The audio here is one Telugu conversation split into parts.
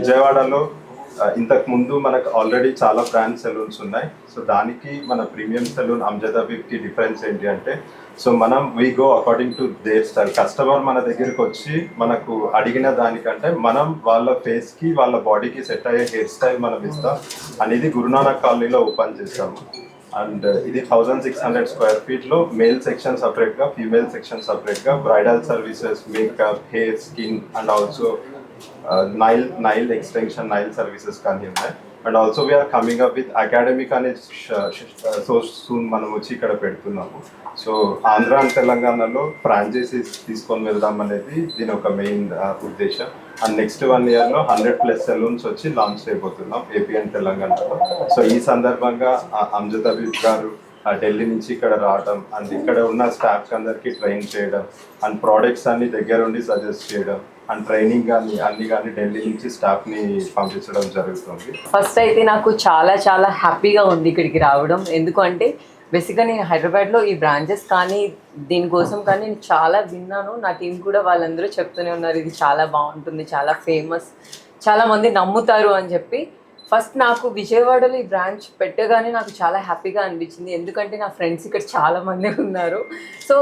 విజయవాడలో ఇంతకు ముందు మనకు ఆల్రెడీ చాలా బ్రాండ్ సెలూన్స్ ఉన్నాయి. సో దానికి మన ప్రీమియం సెలూన్ అమ్జద్ హబీబ్కి డిఫరెన్స్ ఏంటి అంటే, సో మనం we go according to their style. Customer మన దగ్గరికి వచ్చి మనకు అడిగిన దానికంటే మనం వాళ్ళ ఫేస్కి వాళ్ళ బాడీకి సెట్ అయ్యే హెయిర్ స్టైల్ మనం ఇస్తాం అనేది గురునానక్ కాలనీలో ఓపెన్ చేస్తాము. అండ్ ఇది 1600 స్క్వేర్ ఫీట్లో మేల్ సెక్షన్ సపరేట్గా, ఫీమేల్ సెక్షన్ సపరేట్గా, bridal services, makeup, hair, skin and also nail extension, nail services కానీ ఉన్నాయి. And also we are coming up with academic అనే సో సూన్ మనం వచ్చి ఇక్కడ పెడుతున్నాము. సో ఆంధ్ర అండ్ తెలంగాణలో ఫ్రాంచైజీస్ తీసుకొని వెళ్దాం అనేది దీని ఒక మెయిన్ ఉద్దేశం. అండ్ నెక్స్ట్ 1 yearలో 100+ సెలూన్స్ వచ్చి లాంచ్ చేయబోతున్నాం ఏపీ అండ్ తెలంగాణలో. సో ఈ సందర్భంగా అమ్జద్ హబీబ్ గారు ఢిల్లీ నుంచి ఇక్కడ రావడం అండ్ ఇక్కడ ఉన్న స్టాఫ్ అందరికీ ట్రైన్ చేయడం అండ్ ప్రోడక్ట్స్ అన్ని దగ్గరుండి సజెస్ట్ చేయడం అండ్ ట్రైనింగ్ కానీ అన్ని కానీ ఢిల్లీ నుంచి స్టాఫ్ని పంపించడం జరుగుతుంది. ఫస్ట్ అయితే నాకు చాలా చాలా హ్యాపీగా ఉంది ఇక్కడికి రావడం. ఎందుకంటే బేసిక్గా నేను హైదరాబాద్లో ఈ బ్రాంచెస్ కానీ దీనికోసం కానీ నేను చాలా విన్నాను. నా టీం కూడా వాళ్ళందరూ చెప్తూనే ఉన్నారు ఇది చాలా బాగుంటుంది, చాలా ఫేమస్, చాలామంది నమ్ముతారు అని చెప్పి. ఫస్ట్ నాకు విజయవాడలో ఈ బ్రాంచ్ పెట్టగానే నాకు చాలా హ్యాపీగా అనిపించింది. ఎందుకంటే నా ఫ్రెండ్స్ ఇక్కడ చాలామంది ఉన్నారు. సో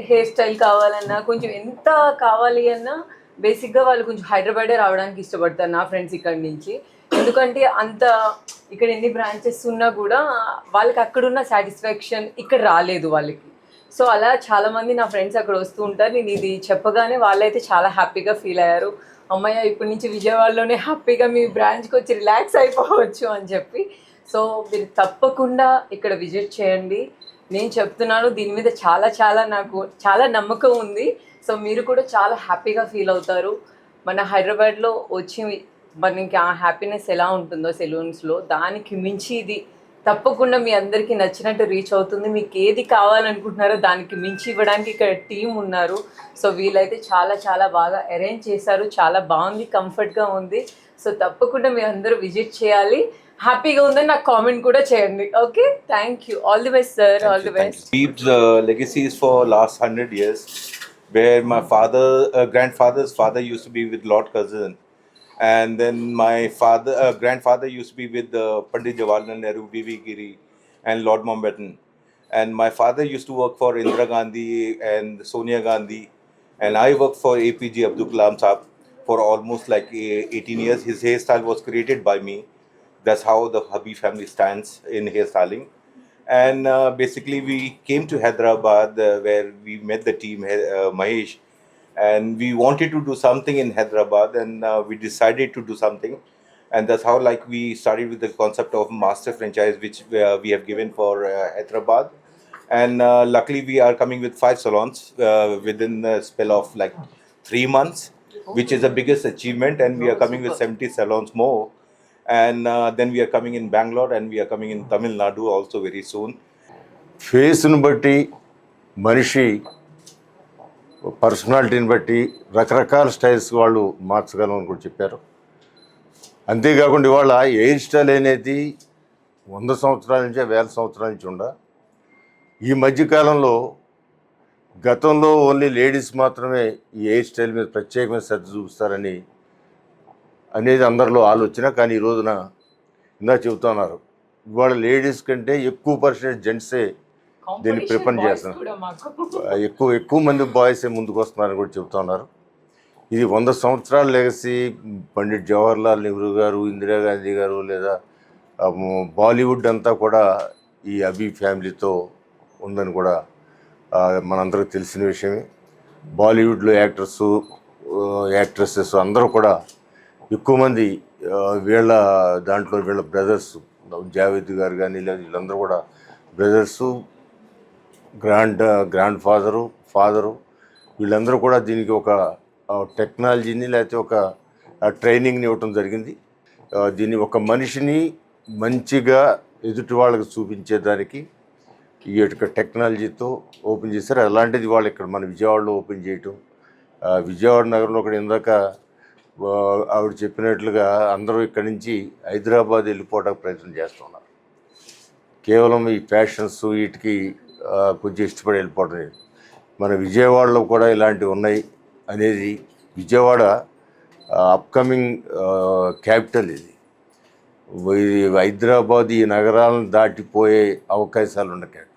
హెయిర్ స్టైల్ కావాలన్నా కొంచెం ఎంత కావాలి అన్నా బేసిక్గా వాళ్ళు కొంచెం హైదరాబాదే రావడానికి ఇష్టపడతారు నా ఫ్రెండ్స్ ఇక్కడి నుంచి. ఎందుకంటే అంత ఇక్కడ ఎన్ని బ్రాంచెస్ ఉన్నా కూడా వాళ్ళకి అక్కడున్న సాటిస్ఫాక్షన్ ఇక్కడ రాలేదు వాళ్ళకి. సో అలా చాలామంది నా ఫ్రెండ్స్ అక్కడ వస్తూ ఉంటారు. నేను ఇది చెప్పగానే వాళ్ళైతే చాలా హ్యాపీగా ఫీల్ అయ్యారు. అమ్మయ్య ఇప్పటి నుంచి విజయవాడలోనే హ్యాపీగా మీ బ్రాంచ్కి వచ్చి రిలాక్స్ అయిపోవచ్చు అని చెప్పి. సో మీరు తప్పకుండా ఇక్కడ విజిట్ చేయండి. నేను చెప్తున్నాను దీని మీద చాలా చాలా నాకు చాలా నమ్మకం ఉంది. సో మీరు కూడా చాలా హ్యాపీగా ఫీల్ అవుతారు. మన హైదరాబాద్లో వచ్చి మనకి ఆ హ్యాపీనెస్ ఎలా ఉంటుందో సెలూన్స్లో దానికి మించి ఇది తప్పకుండా మీ అందరికీ నచ్చినట్టు రీచ్ అవుతుంది. మీకు ఏది కావాలనుకుంటున్నారో దానికి మించి ఇవ్వడానికి ఇక్కడ టీం ఉన్నారు. సో వీళ్ళైతే చాలా చాలా బాగా అరేంజ్ చేశారు. చాలా బాగుంది, కంఫర్ట్గా ఉంది. సో తప్పకుండా మీరు అందరూ విజిట్ చేయాలి. హ్యాపీగా ఉందని నాకు కామెంట్ కూడా చేయండి. Okay, thank you. All the best sir, all the best. Habib's legacy is for last 100 years, where my grandfather's father used to be with Lord Curzon, and then my grandfather used to be with Pandit Jawaharlal Nehru, B.V. Giri, and Lord Mountbatten. And my father used to work for Indira Gandhi and Sonia Gandhi, and I worked for APJ Abdul Kalam Saab for almost like 18 years. His hairstyle was created by me. That's how the Habib family stands in hairstyling. And basically we came to Hyderabad where we met the team, Mahesh, and we wanted to do something in Hyderabad, and we decided to do something. And that's how like we started with the concept of master franchise, which we have given for Hyderabad. And luckily we are coming with 5 salons within a spell of like 3 months, which is the biggest achievement. And we are coming with 70 salons more. And then we are coming in Bangalore, and we are coming in Tamil Nadu also very soon. ఫేస్ను బట్టి మనిషి పర్సనాలిటీని బట్టి రకరకాల స్టైల్స్ వాళ్ళు మార్చగలం అని కూడా చెప్పారు. అంతేకాకుండా ఇవాళ హెయిర్ స్టైల్ అనేది 100 సంవత్సరాల నుంచి 1000 సంవత్సరాల నుంచి ఈ మధ్యకాలంలో గతంలో ఓన్లీ లేడీస్ మాత్రమే ఈ హెయిర్ స్టైల్ మీద ప్రత్యేకమైన శ్రద్ధ చూపిస్తారని అనేది అందరిలో ఆలోచన. కానీ ఈ రోజున ఇందాక చెబుతున్నారు ఇవాళ లేడీస్ కంటే ఎక్కువ పర్సెంటేజ్ జెంట్సే దీన్ని ప్రిఫర్ చేస్తున్నారు. ఎక్కువ మంది బాయ్సే ముందుకు వస్తున్నారని కూడా చెబుతున్నారు. ఇది 100 సంవత్సరాల లెగసీ. పండిట్ జవహర్లాల్ నెహ్రూ గారు, ఇందిరాగాంధీ గారు, లేదా బాలీవుడ్ అంతా కూడా ఈ హబీబ్ ఫ్యామిలీతో ఉందని కూడా మనందరికీ తెలిసిన విషయమే. బాలీవుడ్లో యాక్ట్రెసెస్ అందరూ కూడా ఎక్కువ మంది వీళ్ళ బ్రదర్స్, జావేద్ గారు కానీ లేదా వీళ్ళందరూ కూడా బ్రదర్సు, గ్రాండ్ ఫాదరు వీళ్ళందరూ కూడా దీనికి ఒక టెక్నాలజీని లేకపోతే ఒక ట్రైనింగ్ని ఇవ్వటం జరిగింది. దీన్ని ఒక మనిషిని మంచిగా ఎదుటి వాళ్ళకి చూపించేదానికి ఈ యొక్క టెక్నాలజీతో ఓపెన్ చేశారు. అలాంటిది వాళ్ళు ఇక్కడ మన విజయవాడలో ఓపెన్ చేయటం, విజయవాడ నగరంలో ఇక్కడ ఇందాక ఆవిడ చెప్పినట్లుగా అందరూ ఇక్కడి నుంచి హైదరాబాద్ వెళ్ళిపోవడానికి ప్రయత్నం చేస్తున్నారు. కేవలం ఈ ఫ్యాషన్స్ వీటికి కొంచెం ఇష్టపడి వెళ్ళిపోవడం లేదు. మన విజయవాడలో కూడా ఇలాంటివి ఉన్నాయి అనేది విజయవాడ అప్కమింగ్ క్యాపిటల్ ఇది. హైదరాబాద్ ఈ నగరాలను దాటిపోయే అవకాశాలు ఉన్న క్యాపిటల్.